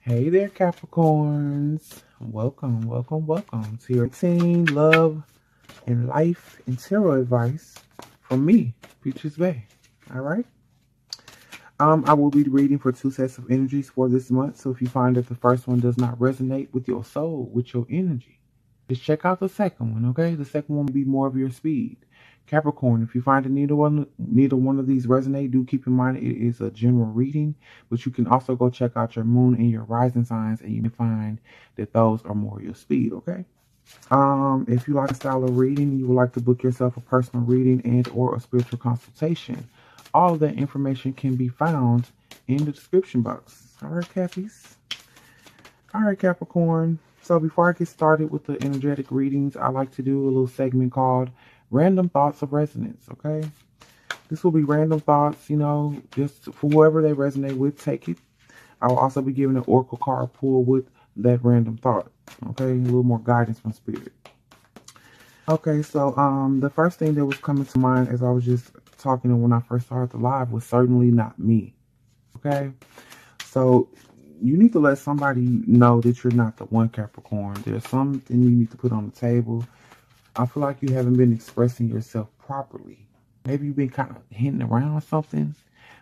Hey there, Capricorns. Welcome to your teen love and life and tarot advice from me, Peaches Bay. All right. I will be reading for two sets of energies for this month. So if you find that the first one does not resonate with your soul, with your energy, just check out the second one. Okay, the second one will be more of your speed. Capricorn, if you find that neither one of these resonate, do keep in mind it is a general reading, but you can also go check out your moon and your rising signs, and you may find that those are more your speed. Okay. If you like a style of reading and you would like to book yourself a personal reading and or a spiritual consultation, all of that information can be found in the description box. All right, Cappies. All right, Capricorn. So before I get started with the energetic readings, I like to do a little segment called Random Thoughts of Resonance, okay? This will be random thoughts, just for whoever they resonate with, take it. I will also be giving an oracle card pull with that random thought, okay? A little more guidance from spirit. Okay, so the first thing that was coming to mind as I was just talking when I first started the live was certainly not me, okay? So you need to let somebody know that you're not the one, Capricorn. There's something you need to put on the table. I feel like you haven't been expressing yourself properly. Maybe you've been kind of hinting around something,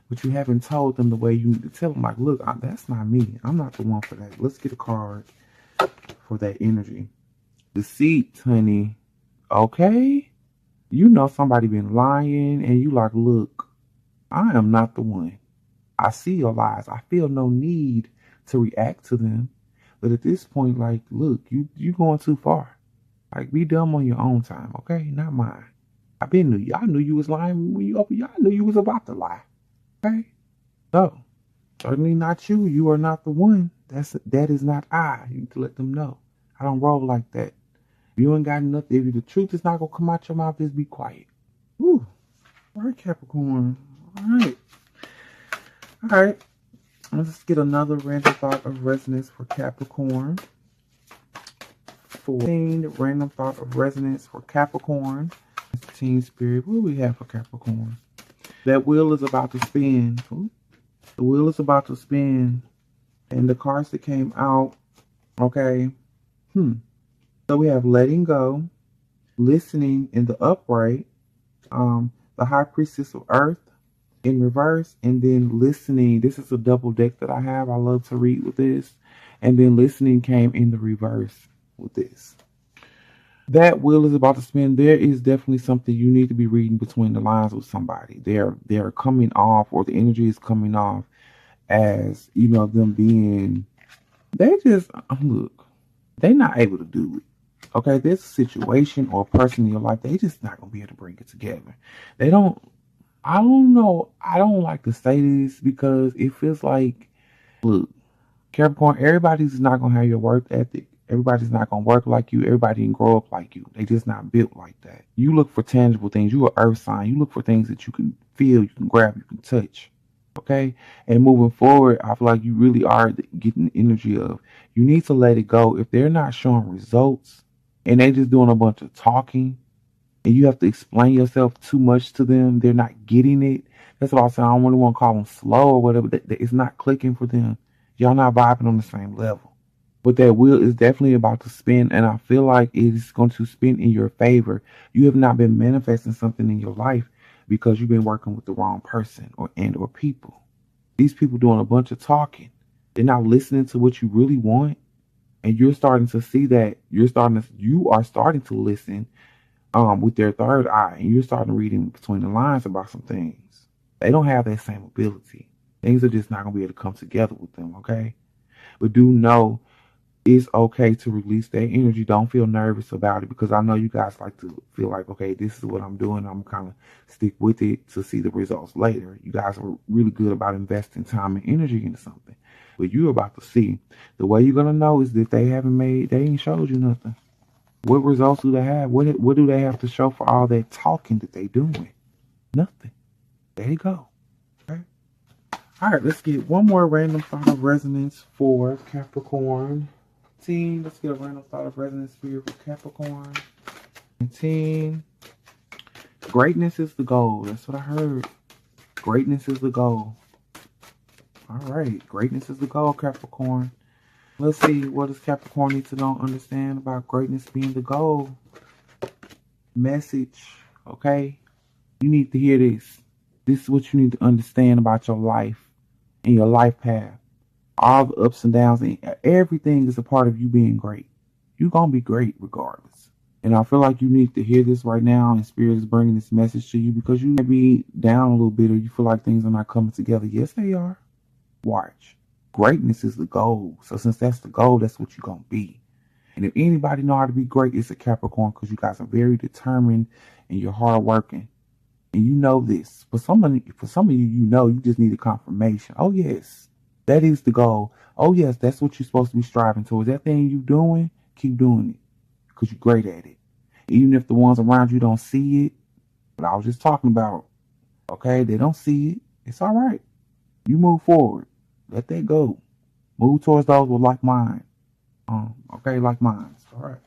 but you haven't told them the way you need to tell them. Like, look, that's not me. I'm not the one for that. Let's get a card for that energy. Deceit, honey. Okay? You know somebody been lying, and you like, look, I am not the one. I see your lies. I feel no need to react to them. But at this point, like, look, you going too far. Like, be dumb on your own time, okay? Not mine. I been knew you. I knew you was lying when you opened. I knew you was about to lie. Okay? So, certainly not you. You are not the one. That is not I. You need to let them know. I don't roll like that. If you ain't got nothing, if the truth is not gonna come out your mouth, just be quiet. Whew. All right, Capricorn. All right. All right. Let's get another random thought of resonance for Capricorn. 14 random thought of resonance for Capricorn. Teen spirit. What do we have for Capricorn? That wheel is about to spin. Ooh. The wheel is about to spin. And the cards that came out. Okay. So we have letting go, listening in the upright, the high priestess of earth in reverse, and then listening. This is a double deck that I have. I love to read with this. And then listening came in the reverse with this. That wheel is about to spin. There is definitely something you need to be reading between the lines with somebody. They're coming off, or the energy is coming off as, them being, they just, look, they're not able to do it. Okay, there's a situation or a person in your life, they just not going to be able to bring it together. I don't know. I don't like to say this because it feels like, look, Capricorn, everybody's not going to have your work ethic. Everybody's not going to work like you. Everybody didn't grow up like you. They just not built like that. You look for tangible things. You're an earth sign. You look for things that you can feel, you can grab, you can touch. Okay? And moving forward, I feel like you really are getting the energy of, you need to let it go. If they're not showing results and they just doing a bunch of talking and you have to explain yourself too much to them, they're not getting it. That's what I was saying. I don't really want to call them slow or whatever. It's not clicking for them. Y'all not vibing on the same level. But that wheel is definitely about to spin, and I feel like it's going to spin in your favor. You have not been manifesting something in your life because you've been working with the wrong person or people. These people doing a bunch of talking. They're not listening to what you really want, and you're starting to see that you are starting to listen with their third eye, and you're starting reading between the lines about some things. They don't have that same ability. Things are just not going to be able to come together with them, okay? But do know it's okay to release that energy. Don't feel nervous about it, because I know you guys like to feel like, okay, this is what I'm doing. I'm kind of stick with it to see the results later. You guys are really good about investing time and energy into something. But you're about to see. The way you're going to know is that they ain't showed you nothing. What results do they have? What do they have to show for all that talking that they doing? Nothing. There you go. Okay. All right, let's get one more random thought of resonance for Capricorn. Let's get a random thought of resonance for Capricorn. 19. Greatness is the goal. That's what I heard. Greatness is the goal. All right. Greatness is the goal, Capricorn. Let's see, what does Capricorn need to know and understand about greatness being the goal? Message, okay? You need to hear this. This is what you need to understand about your life and your life path. All the ups and downs, and everything is a part of you being great. You're going to be great regardless. And I feel like you need to hear this right now, and Spirit is bringing this message to you because you may be down a little bit or you feel like things are not coming together. Yes, they are. Watch. Greatness is the goal. So since that's the goal, that's what you're going to be. And if anybody know how to be great, it's a Capricorn, because you guys are very determined and you're hardworking. And you know this. For some of you, you know, you just need a confirmation. Oh, yes, that is the goal. Oh, yes, that's what you're supposed to be striving towards. That thing you doing, keep doing it because you're great at it. Even if the ones around you don't see it, but I was just talking about, okay, they don't see it. It's all right. You move forward. Let that go. Move towards those with like mind. Okay, like minds. All right.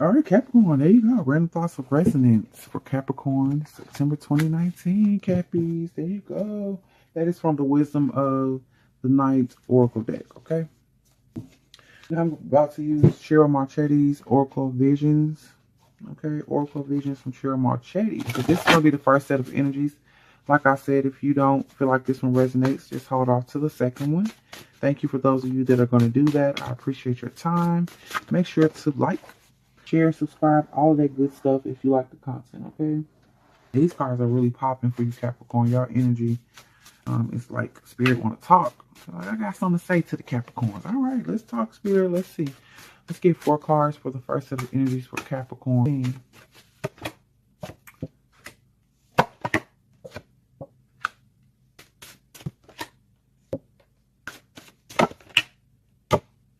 All right, Capricorn. There you go. Random thoughts of resonance for Capricorn, September 2019. Cappies. There you go. That is from the Wisdom of the Night Oracle deck. Okay. Now I'm about to use Cheryl Marchetti's Oracle Visions. Okay, Oracle Visions from Cheryl Marchetti. So this is going to be the first set of energies. Like I said, if you don't feel like this one resonates, just hold off to the second one. Thank you for those of you that are going to do that. I appreciate your time. Make sure to like, share, subscribe, all of that good stuff if you like the content, okay? These cards are really popping for you, Capricorn. Your energy, it's like Spirit want to talk. So I got something to say to the Capricorns. All right, let's talk, Spirit. Let's see. Let's get 4 cards for the first set of energies for Capricorn.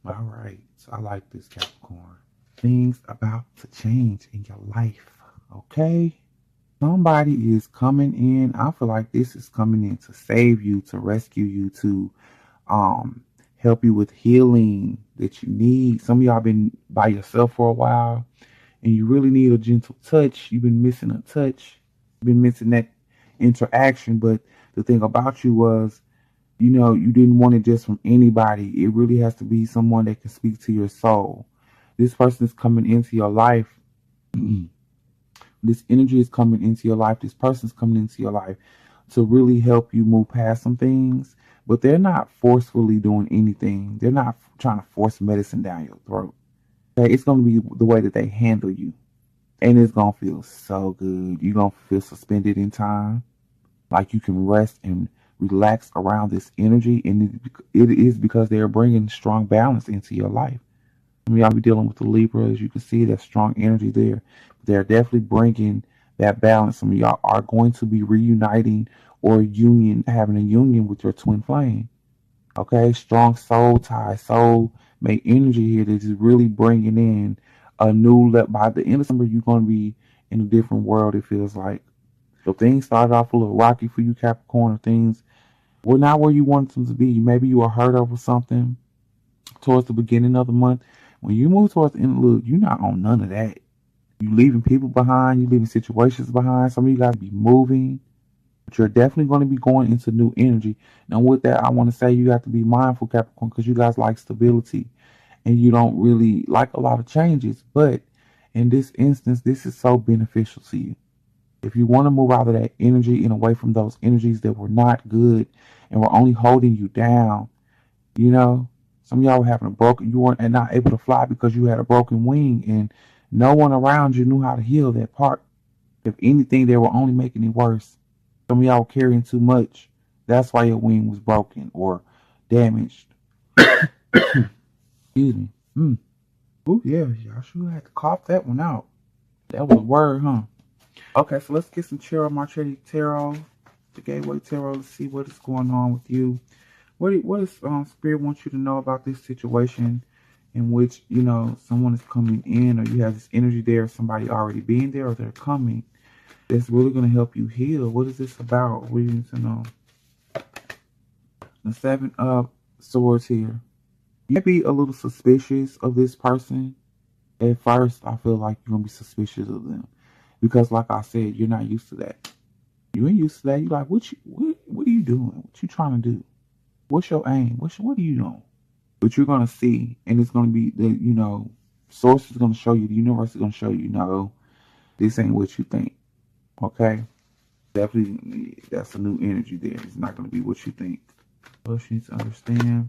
All right, so I like this, Capricorn. Things about to change in your life, okay? Somebody is coming in. I feel like this is coming in to save you, to rescue you, to help you with healing that you need. Some of y'all been by yourself for a while and you really need a gentle touch. You've been missing a touch. You've been missing that interaction. But the thing about you was, you know, you didn't want it just from anybody. It really has to be someone that can speak to your soul. This person is coming into your life. This energy is coming into your life. This person is coming into your life to really help you move past some things. But they're not forcefully doing anything. They're not trying to force medicine down your throat. Okay? It's going to be the way that they handle you. And it's going to feel so good. You're going to feel suspended in time. Like you can rest and relax around this energy. And it is because they're bringing strong balance into your life. Y'all be dealing with the Libra. As you can see, there's strong energy there. They're definitely bringing that balance. Some of y'all are going to be reuniting or having a union with your twin flame. Okay, strong soul tie, soul mate energy here that is really bringing in a new level. By the end of summer, you're going to be in a different world, it feels like. So things started off a little rocky for you, Capricorn. Things were not where you wanted them to be. Maybe you were hurt over something towards the beginning of the month. When you move towards the end, look, you're not on none of that. You leaving people behind. You leaving situations behind. Some of you guys be moving. But you're definitely going to be going into new energy. Now, with that, I want to say you have to be mindful, Capricorn, because you guys like stability. And you don't really like a lot of changes. But in this instance, this is so beneficial to you. If you want to move out of that energy and away from those energies that were not good and were only holding you down, you know, some of y'all were having you weren't not able to fly because you had a broken wing and no one around you knew how to heal that part. If anything, they were only making it worse. Some of y'all were carrying too much. That's why your wing was broken or damaged. Excuse me. Oh, yeah, y'all sure had to cough that one out. That was a word, huh? Okay, so let's get some Cheryl Marchetti Tarot, the Gateway Tarot, to see what is going on with you. What does Spirit want you to know about this situation in which, you know, someone is coming in or you have this energy there, somebody already being there or they're coming, that's really going to help you heal? What is this about? What do you need to know? The 7 of Swords here. You might be a little suspicious of this person. At first, I feel like you're going to be suspicious of them. Because like I said, you're not used to that. You ain't used to that. You're like, what are you doing? What you trying to do? What's your aim? What are you doing? But you're going to see, and it's going to be the, source is going to show you, the universe is going to show you, no, this ain't what you think. Okay? Definitely, that's a new energy there. It's not going to be what you think. But you need to understand,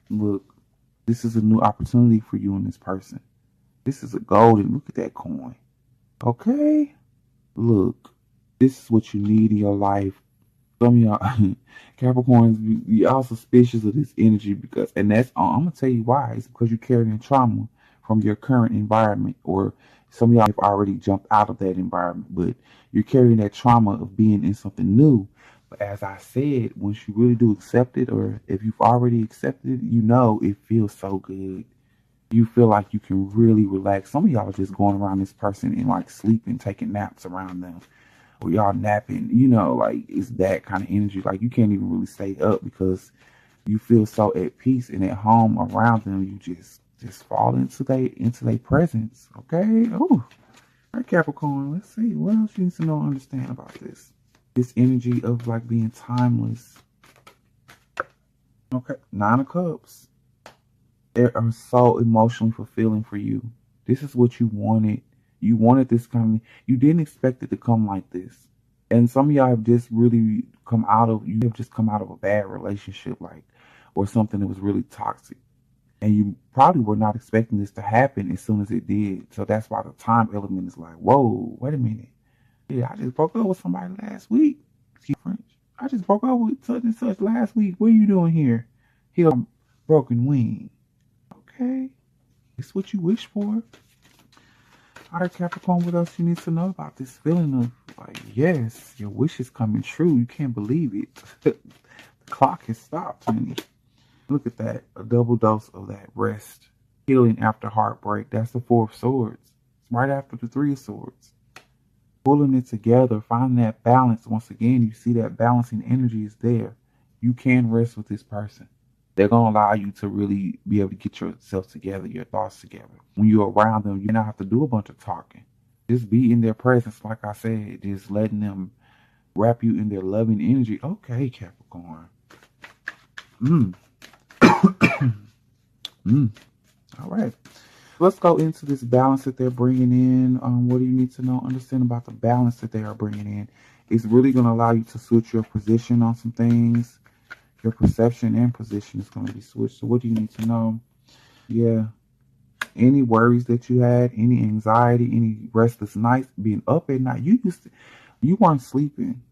look, this is a new opportunity for you and this person. This is a golden, look at that coin. Okay? Look, this is what you need in your life. Some of y'all, Capricorns, y'all suspicious of this energy because, and that's, I'm going to tell you why. It's because you're carrying trauma from your current environment, or some of y'all have already jumped out of that environment, but you're carrying that trauma of being in something new. But as I said, once you really do accept it, or if you've already accepted it, it feels so good. You feel like you can really relax. Some of y'all are just going around this person and like sleeping, taking naps around them. Or y'all napping, like it's that kind of energy. Like you can't even really stay up because you feel so at peace and at home around them. You just fall into their presence. Okay. Oh, all right, Capricorn. Let's see what else you need to know and understand about this. This energy of like being timeless. Okay, 9 of Cups. They are so emotionally fulfilling for you. This is what you wanted. You wanted this kind of, you didn't expect it to come like this. And some of y'all have just really come out of a bad relationship, like, or something that was really toxic. And you probably were not expecting this to happen as soon as it did. So that's why the time element is like, whoa, wait a minute. Yeah, I just broke up with somebody last week. Excuse French. I just broke up with such and such last week. What are you doing here? Heal broken wing. Okay. It's what you wish for. All right, Capricorn, what else you need to know about this feeling of like, yes, your wish is coming true. You can't believe it. The clock has stopped, honey. Look at that. A double dose of that rest. Healing after heartbreak. That's the 4 of Swords. It's right after the 3 of Swords. Pulling it together, finding that balance. Once again, you see that balancing energy is there. You can rest with this person. They're going to allow you to really be able to get yourself together, your thoughts together. When you're around them, you don't have to do a bunch of talking. Just be in their presence, like I said. Just letting them wrap you in their loving energy. Okay, Capricorn. All right. Let's go into this balance that they're bringing in. What do you need to know? Understand about the balance that they are bringing in. It's really going to allow you to switch your position on some things. Your perception and position is going to be switched. So what do you need to know? Yeah. Any worries that you had, any anxiety, any restless nights, being up at night, you weren't sleeping.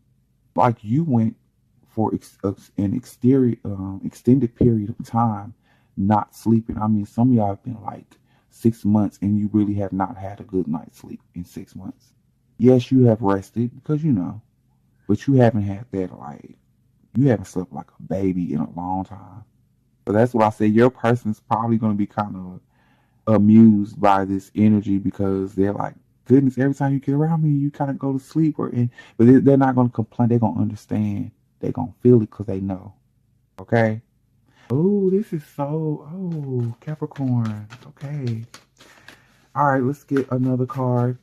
Like you went for an extended period of time not sleeping. I mean, some of y'all have been like 6 months and you really have not had a good night's sleep in 6 months. Yes, you have rested because but you haven't had that like, you haven't slept like a baby in a long time. So that's why I say your person's probably going to be kind of amused by this energy because they're like, goodness, every time you get around me, you kind of go to sleep. But they're not going to complain. They're going to understand. They're going to feel it because they know. Okay? Oh, this is oh, Capricorn. Okay. All right, let's get another card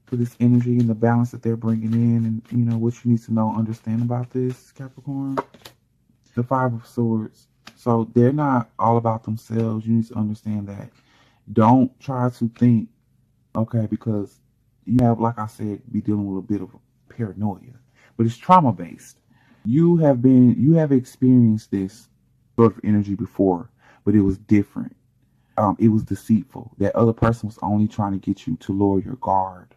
for this energy and the balance that they're bringing in, and what you need to know, understand about this, Capricorn. The 5 of Swords. So they're not all about themselves. You need to understand that. Don't try to think, okay, because you have, like I said, be dealing with a bit of paranoia, but it's trauma based. You have experienced this sort of energy before, but it was different. It was deceitful. That other person was only trying to get you to lower your guard.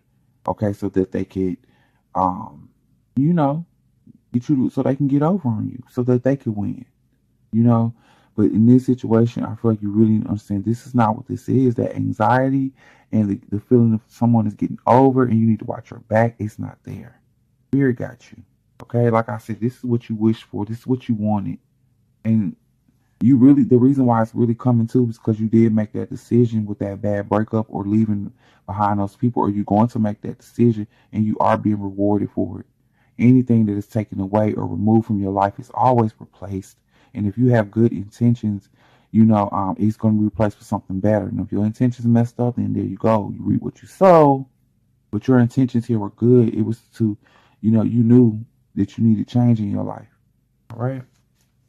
Okay, so that they could, get you, so they can get over on you, so that they could win, But in this situation, I feel like you really understand this is not what this is. That anxiety and the feeling of someone is getting over and you need to watch your back, it's not there. Spirit got you. Okay, like I said, this is what you wished for. This is what you wanted. And the reason why it's really coming to is because you did make that decision with that bad breakup or leaving behind those people, or you're going to make that decision and you are being rewarded for it. Anything that is taken away or removed from your life is always replaced. And if you have good intentions, it's going to be replaced with something better. And if your intentions messed up, then there you go. You reap what you sow. But your intentions here were good. It was to, you knew that you needed change in your life. All right.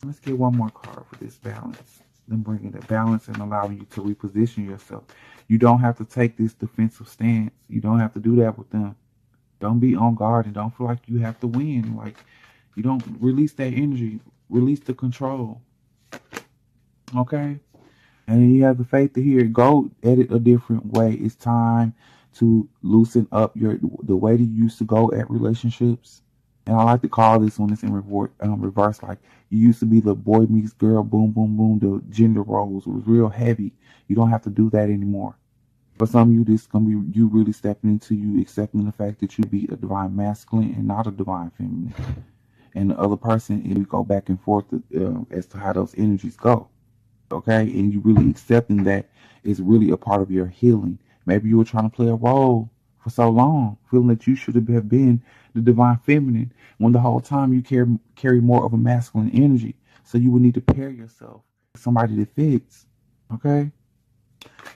Let's get one more card for this balance. them bringing the balance and allowing you to reposition yourself. You don't have to take this defensive stance. You don't have to do that with them. Don't be on guard and don't feel like you have to win. Like, you don't release that energy. Release the control. Okay? And you have the faith to hear it. Go at it a different way. It's time to loosen up the way that you used to go at relationships. And I like to call this when it's in reverse, like you used to be the boy meets girl, boom, boom, boom. The gender roles was real heavy. You don't have to do that anymore. For some of you, this is going to be you really stepping into you accepting the fact that you be a divine masculine and not a divine feminine. And the other person, and we go back and forth as to how those energies go. Okay? And you really accepting that is really a part of your healing. Maybe you were trying to play a role for so long, feeling that you should have been the divine feminine when the whole time you carry more of a masculine energy. So you would need to pair yourself with somebody that fits. Okay?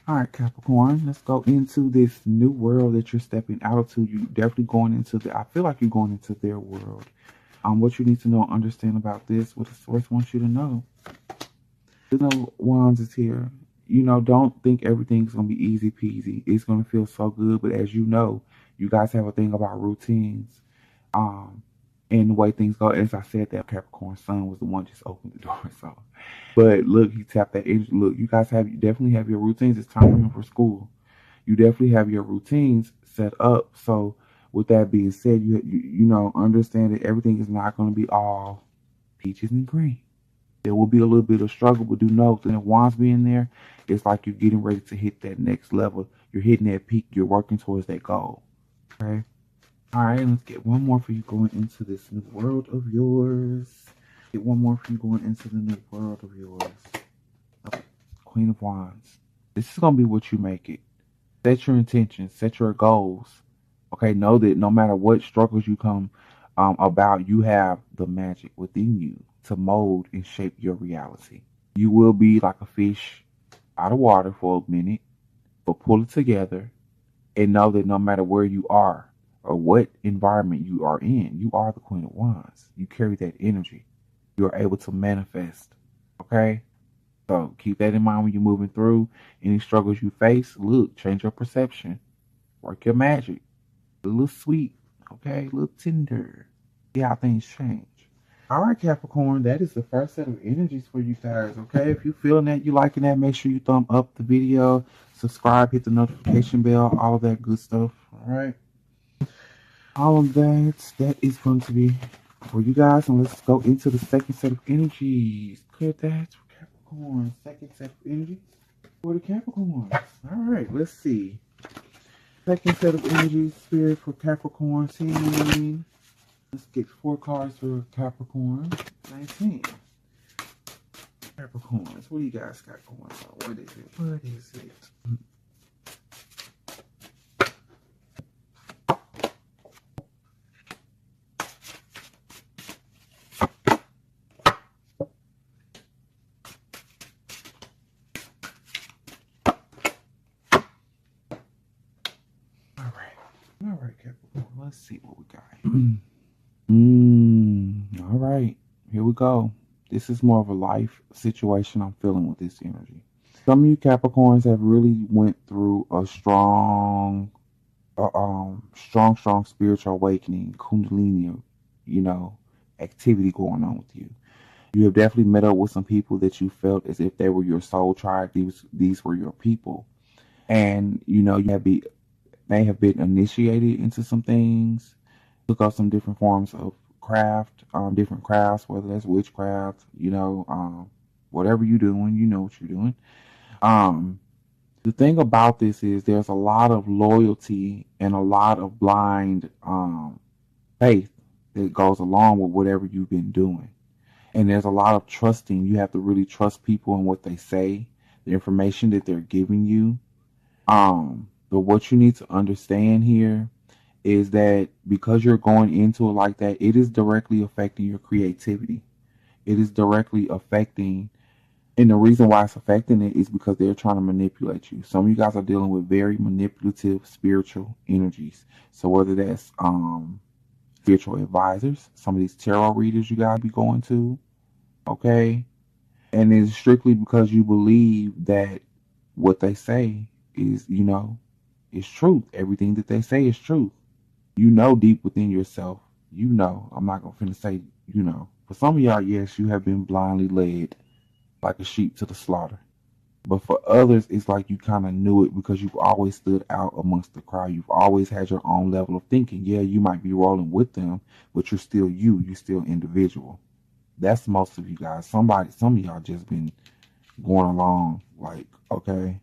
All right, Capricorn, let's go into this new world that you're stepping out to. You definitely going into I feel like you're going into their world. What you need to know and understand about this, what the source wants you to know. Wands is here. Don't think everything's going to be easy peasy. It's going to feel so good. But as you know, you guys have a thing about routines. And the way things go. As I said, that Capricorn sun was the one just opened the door. So, but look, he tapped that energy. Look, you guys definitely have your routines. It's time for him for school. You definitely have your routines set up. So with that being said, you understand that everything is not going to be all peaches and cream. There will be a little bit of struggle, but do know that Wands being there, it's like you're getting ready to hit that next level. You're hitting that peak. You're working towards that goal. Okay. All right, let's get one more for you going into this new world of yours. Get one more for you going into the new world of yours. Okay. Queen of Wands. This is going to be what you make it. Set your intentions. Set your goals. Okay, know that no matter what struggles you come about, you have the magic within you to mold and shape your reality. You will be like a fish out of water for a minute, but pull it together and know that no matter where you are or what environment you are in, you are the Queen of Wands. You carry that energy. You are able to manifest. Okay? So keep that in mind when you're moving through any struggles you face. Look, change your perception. Work your magic. A little sweet. Okay? A little tender. See how things change. All right, Capricorn, that is the first set of energies for you guys, okay? If you're feeling that, you liking that, make sure you thumb up the video, subscribe, hit the notification bell, all of that good stuff, all right? All of that is going to be for you guys, and let's go into the second set of energies. Clear that for Capricorn, second set of energies for the Capricorns. All right, let's see. Second set of energies, Spirit, for Capricorn team. Let's get 4 cards for Capricorn. 19. Capricorns, what do you guys got going on? What is it? What is it? All right, Capricorn. Let's see what we got. All right, here we go. This is more of a life situation I'm feeling with this energy. Some of you Capricorns have really went through a strong spiritual awakening, kundalini, activity going on with you. You have definitely met up with some people that you felt as if they were your soul tribe. These were your people. And, you may have been initiated into some things, took up some different forms of craft, different crafts, whether that's witchcraft, whatever you're doing, you know what you're doing. The thing about this is there's a lot of loyalty and a lot of blind faith that goes along with whatever you've been doing. And there's a lot of trusting. You have to really trust people and what they say, the information that they're giving you. But what you need to understand here is that because you're going into it like that, it is directly affecting your creativity. It is directly affecting, and the reason why it's affecting it is because they're trying to manipulate you. Some of you guys are dealing with very manipulative spiritual energies. So whether that's spiritual advisors, some of these tarot readers you gotta be going to, okay? And it's strictly because you believe that what they say is, is truth. Everything that they say is truth. You know deep within yourself. I'm not gonna finna say, For some of y'all, yes, you have been blindly led like a sheep to the slaughter. But for others, it's like you kind of knew it because you've always stood out amongst the crowd. You've always had your own level of thinking. Yeah, you might be rolling with them, but you're still you. You're still individual. That's most of you guys. Some of y'all just been going along like, okay.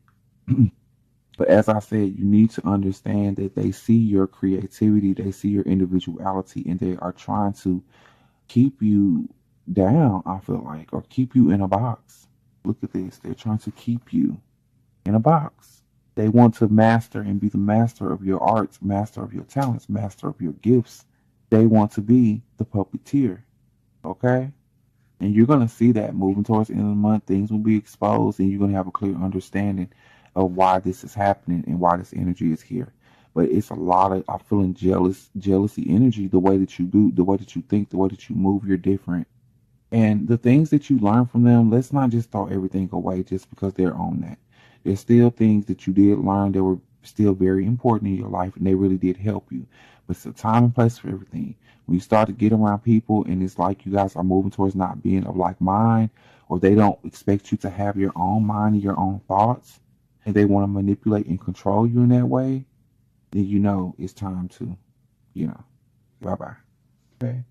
But as I said, you need to understand that they see your creativity, they see your individuality, and they are trying to keep you down, I feel like, or keep you in a box. Look at this. They're trying to keep you in a box. They want to master and be the master of your arts, master of your talents, master of your gifts. They want to be the puppeteer. Okay? And you're going to see that moving towards the end of the month. Things will be exposed, and you're going to have a clear understanding of why this is happening and why this energy is here. But it's a lot of, I'm feeling jealousy energy, the way that you do, the way that you think, the way that you move, you're different. And the things that you learn from them, let's not just throw everything away just because they're on that. There's still things that you did learn that were still very important in your life, and they really did help you. But it's a time and place for everything. When you start to get around people and it's like you guys are moving towards not being of like mind, or they don't expect you to have your own mind and your own thoughts, and they want to manipulate and control you in that way, then it's time to, bye-bye. Okay.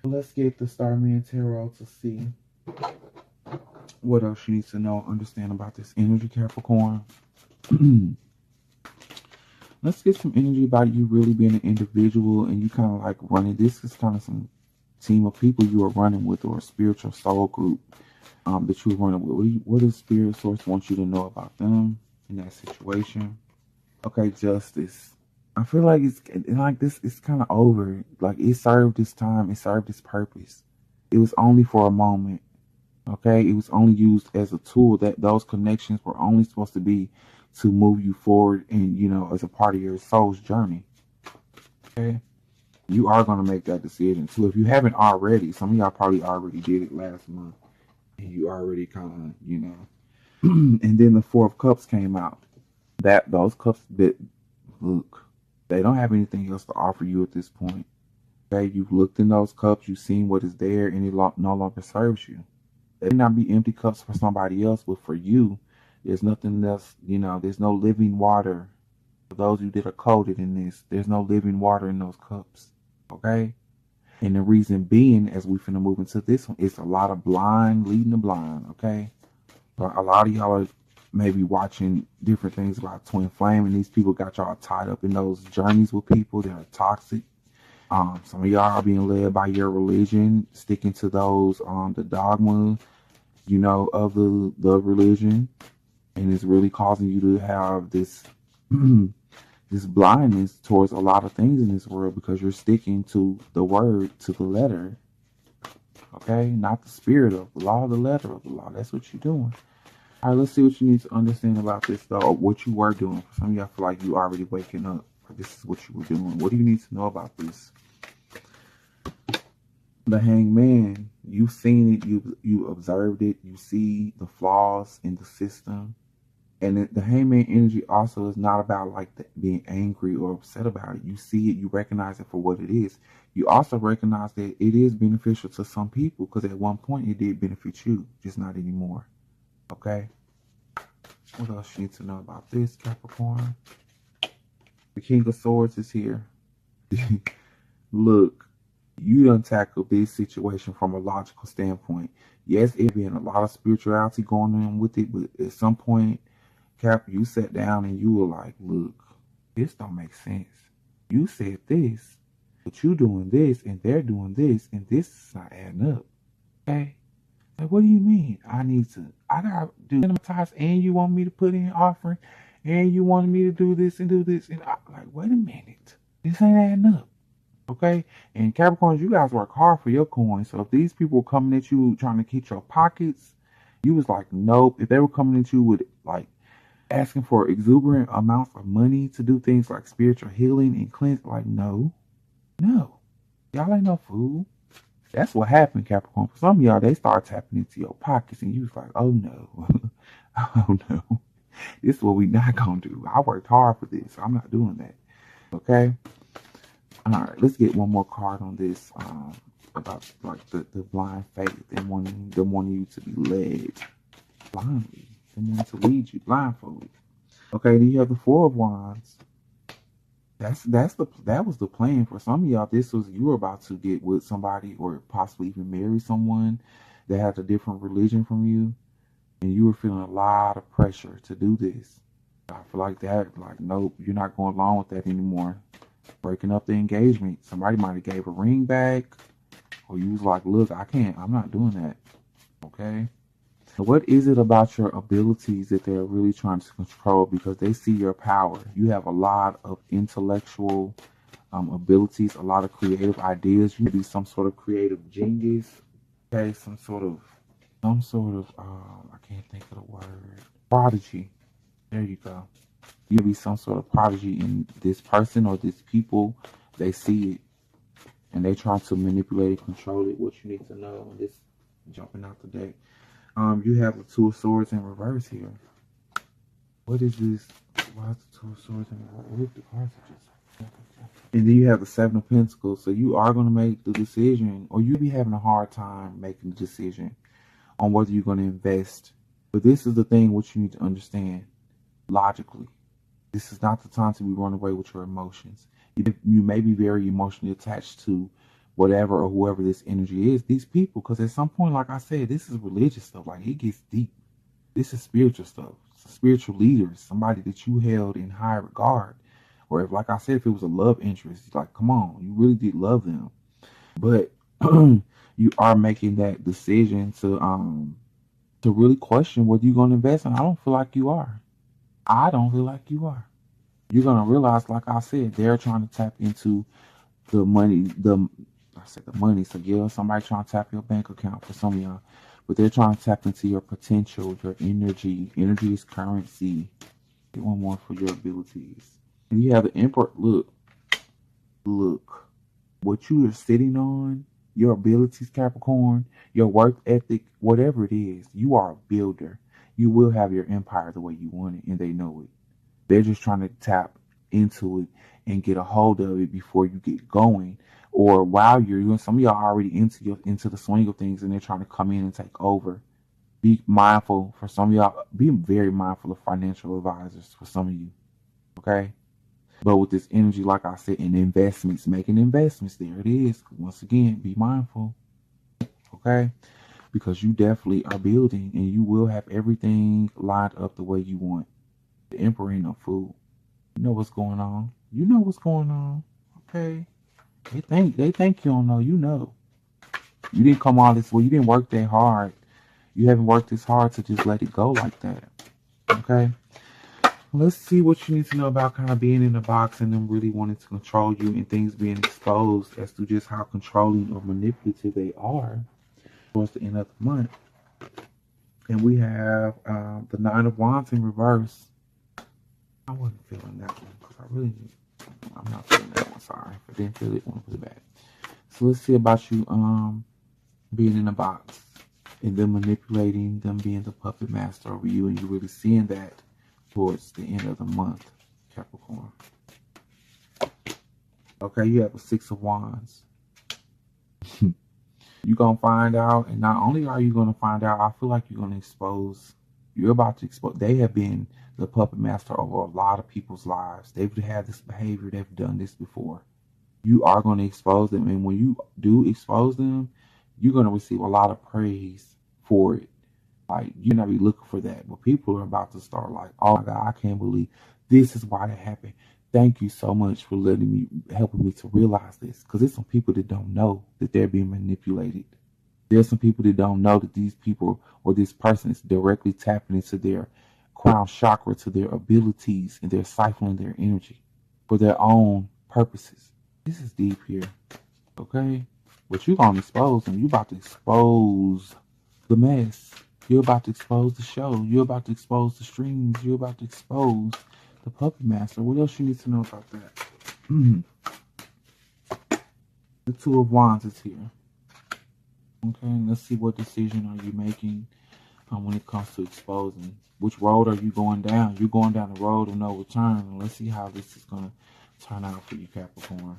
Let's get the Starman Tarot to see what else you need to know, understand about this energy, Capricorn. Let's get some energy about you really being an individual and you kind of like running. This is kind of some team of people you are running with, or a spiritual soul group that you're running with. What does Spirit Source want you to know about them in that situation? Okay, Justice. I feel like it's like this. It's kind of over. Like it served its time. It served its purpose. It was only for a moment. Okay, it was only used as a tool. That those connections were only supposed to be to move you forward, and as a part of your soul's journey. Okay, you are gonna make that decision too. If you haven't already, some of y'all probably already did it last month, and you already kind of, and then the Four of Cups came out. That those cups bit look. They don't have anything else to offer you at this point. Okay, you've looked in those cups, you've seen what is there, and it no longer serves you. They may not be empty cups for somebody else, but for you, there's nothing else. There's no living water. For those of you that are coded in this, there's no living water in those cups. Okay? And the reason being, as we finna move into this one, it's a lot of blind leading the blind. Okay? But a lot of y'all are maybe watching different things about twin flame, and these people got y'all tied up in those journeys with people that are toxic. Some of y'all are being led by your religion, sticking to those the dogma, of the religion, and it's really causing you to have this this blindness towards a lot of things in this world because you're sticking to the word, to the letter. Okay, not the spirit of the law, the letter of the law. That's what you're doing. All right, let's see what you need to understand about this, though. What you were doing. For some of y'all feel like you already waking up. This is what you were doing. What do you need to know about this? The Hangman. You've seen it. You observed it. You see the flaws in the system. And the Hangman energy also is not about like being angry or upset about it. You see it. You recognize it for what it is. You also recognize that it is beneficial to some people because at one point it did benefit you, just not anymore. Okay. What else you need to know about this, Capricorn? The King of Swords is here. Look, you done tackled this situation from a logical standpoint. Yes, it been a lot of spirituality going on with it, but at some point, Cap, you sat down and you were like, look, this don't make sense. You said this, but you doing this, and they're doing this, and this is not adding up. Okay? Like, what do you mean? I gotta do cinematize, and you want me to put in offering, and you wanted me to do this and do this, and I'm like, wait a minute, this ain't adding up, okay? And Capricorns, you guys work hard for your coins, so if these people were coming at you trying to keep your pockets, you was like, nope. If they were coming at you with like asking for exuberant amounts of money to do things like spiritual healing and cleanse, like, no, y'all ain't no fool. That's what happened, Capricorn. For some of y'all, they start tapping into your pockets, and you was like, oh no, oh no, this is what we not gonna do. I worked hard for this. I'm not doing that. Okay. All right. Let's get one more card on this. About like the blind faith and wanting you to be led blindly, and wanting to lead you blindfolded. Okay. Then you have the Four of Wands. That was the plan for some of y'all. This was, you were about to get with somebody or possibly even marry someone that had a different religion from you, and you were feeling a lot of pressure to do this. I feel like that, like, nope, you're not going along with that anymore. Breaking up the engagement. Somebody might have gave a ring back, or you was like, look, I'm not doing that. Okay. What is it about your abilities that they're really trying to control? Because they see your power. You have a lot of intellectual abilities, a lot of creative ideas. You may be some sort of creative genius. Okay, some sort of, I can't think of the word. Prodigy. There you go. You may be some sort of prodigy in this person or this people. They see it, and they try to manipulate and control it. What you need to know, and this jumping out the deck. You have the Two of Swords in reverse here. What is this? Why is the Two of Swords in reverse? What if the cards are just... And then you have the Seven of Pentacles. So you are going to make the decision, or you be having a hard time making the decision on whether you're going to invest. But this is the thing what you need to understand logically. This is not the time to be running away with your emotions. You may be very emotionally attached to whatever or whoever this energy is, these people, because at some point, like I said, this is religious stuff. Like, it gets deep. This is spiritual stuff. Spiritual leaders, somebody that you held in high regard. Or if, like I said, if it was a love interest, like, come on, you really did love them. But you are making that decision to really question whether you're going to invest. And I don't feel like you are. I don't feel like you are. You're going to realize, like I said, they're trying to tap into the money, so yeah, somebody trying to tap your bank account for some of y'all, but they're trying to tap into your potential, your energy. Energy is currency. Get one more for your abilities. And you have the Emperor. Look, what you are sitting on, your abilities, Capricorn, your work ethic, whatever it is, you are a builder. You will have your empire the way you want it, and they know it. They're just trying to tap into it and get a hold of it before you get going, or while you're doing. Some of y'all are already into the swing of things, and they're trying to come in and take over. Be mindful for some of y'all. Be very mindful of financial advisors for some of you. Okay, but with this energy, like I said, in investments, making investments, there it is. Once again, be mindful. Okay, because you definitely are building, and you will have everything lined up the way you want. The Emperor ain't no fool. You know what's going on. You know what's going on. Okay. They think you don't know. You know. You didn't come all this way. You didn't work that hard. You haven't worked this hard to just let it go like that. Okay. Let's see what you need to know about kind of being in the box and them really wanting to control you, and things being exposed as to just how controlling or manipulative they are towards the end of the month. And we have the Nine of Wands in reverse. I wasn't feeling that one because I'm not feeling that one. Sorry, I didn't feel it when it was bad. So let's see about you being in a box and them manipulating, them being the puppet master over you, and you really seeing that towards the end of the month, Capricorn. Okay, you have a Six of Wands. You're going to find out, and not only are you going to find out, I feel like you're about to expose. They have been the puppet master over a lot of people's lives. They've had this behavior. They've done this before. You are going to expose them. And when you do expose them, you're going to receive a lot of praise for it. Like, you're not be looking for that. But people are about to start like, oh my God, I can't believe this is why that happened. Thank you so much for helping me to realize this. Because there's some people that don't know that they're being manipulated. There's some people that don't know that these people or this person is directly tapping into their crown chakra, to their abilities, and they're siphoning their energy for their own purposes. This is deep here, okay? But you're going to expose them. You're about to expose the mess. You're about to expose the show. You're about to expose the strings. You're about to expose the puppet master. What else you need to know about that? The Two of Wands is here. Okay, and let's see what decision are you making when it comes to exposing. Which road are you going down? You're going down the road of no return. And let's see how this is going to turn out for you, Capricorn.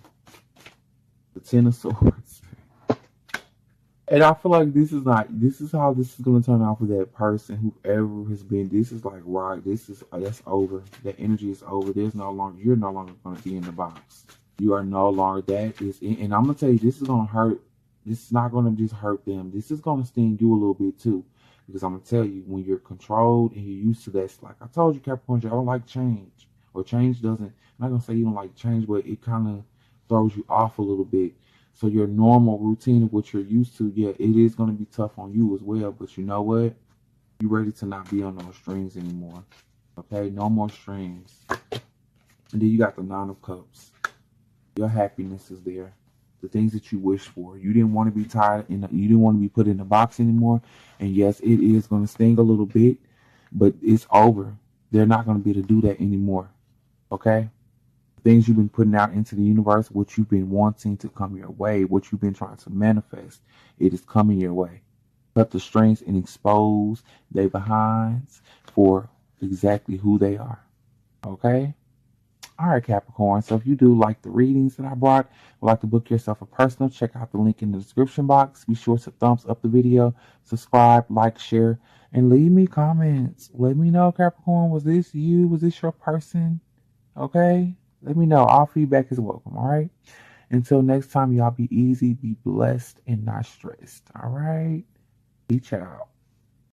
The Ten of Swords. And I feel like this is how this is going to turn out for that person, whoever has been. This is like, right, that's over. That energy is over. You're no longer going to be in the box. You are no longer and I'm going to tell you, this is going to hurt. This is not going to just hurt them. This is going to sting you a little bit too. Because I'm going to tell you, when you're controlled and you're used to that, it's like I told you, Capricorn, I don't like change. Or change doesn't, I'm not going to say you don't like change, but it kind of throws you off a little bit. So your normal routine of what you're used to, yeah, it is going to be tough on you as well. But you know what? You're ready to not be on those strings anymore. Okay? No more strings. And then you got the Nine of Cups. Your happiness is there. The things that you wish for. You didn't want to be tied you didn't want to be put in the box anymore. And yes, it is going to sting a little bit, but it's over. They're not going to be able to do that anymore. Okay? Things you've been putting out into the universe, what you've been wanting to come your way, what you've been trying to manifest, it is coming your way. Cut the strings and expose their behinds for exactly who they are. Okay? All right, Capricorn. So if you do like the readings that I brought, would like to book yourself a personal, check out the link in the description box. Be sure to thumbs up the video, subscribe, like, share, and leave me comments. Let me know, Capricorn, was this you? Was this your person? Okay? Let me know. All feedback is welcome, all right? Until next time, y'all be easy, be blessed, and not stressed, all right? Reach out.